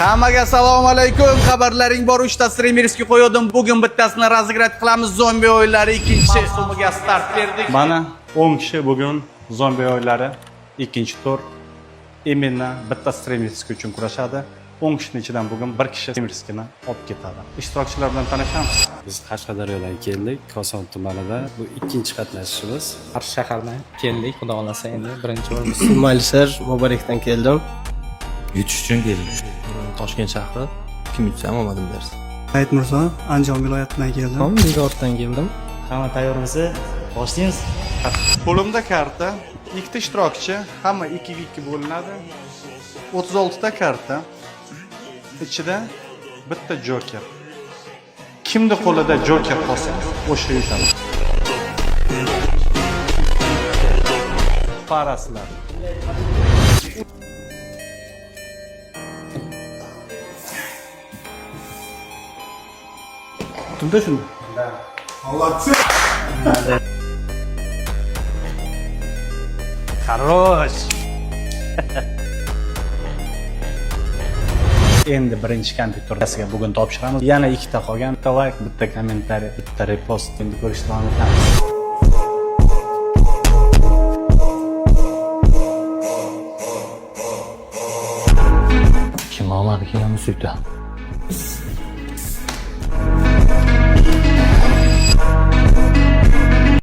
Hammaga assalomu alaykum. Xabarlaring bor, 3 ta streamerskiy qo'ydim. Bugun bittasini razigrat qilamiz. Zombi o'yinlari ikkinchi mavsumiga start berdik. Mana 10 kishi bugun zombi o'yinlari ikkinchi tur imенно bitta streamerskiy uchun kurashadi. 10 kishining ichidan bugun bir kishi streamerskiyni olib ketadi. Ishtirokchilar bilan tanishamiz. Biz Qashqadaryodan keldik, Koson tumanida. Bu ikkinchi qatnashishimiz. Qarshi shahardan keldik, xudo xolasa endi birinchi bo'lib. Malisher Muborakdan keldim. Yutish uchun keldim. Toshkent shahri kim yutsa ham omadim bersin. Said Mirzo Andijon viloyatidan keldim. Nigordan keldim. Hamma tayyormisiz? Boshlaymiz. Qo'limda karta, ikkita ishtirokchi, hamma 2-2 bo'linadi. 36 ta karta. Ichida bitta joker. Kimning qo'lida joker qolsa, o'sha yutadi. Paraslar. Tunda shunda. Xarosh. Endi birinchi kompyuterga bugun topshiramiz. Yana ikkita qolgan. Bitta like, bitta kommentariy, bitta repost endi ko'rishni davom etamiz. Kim oladi kelamiz uyda?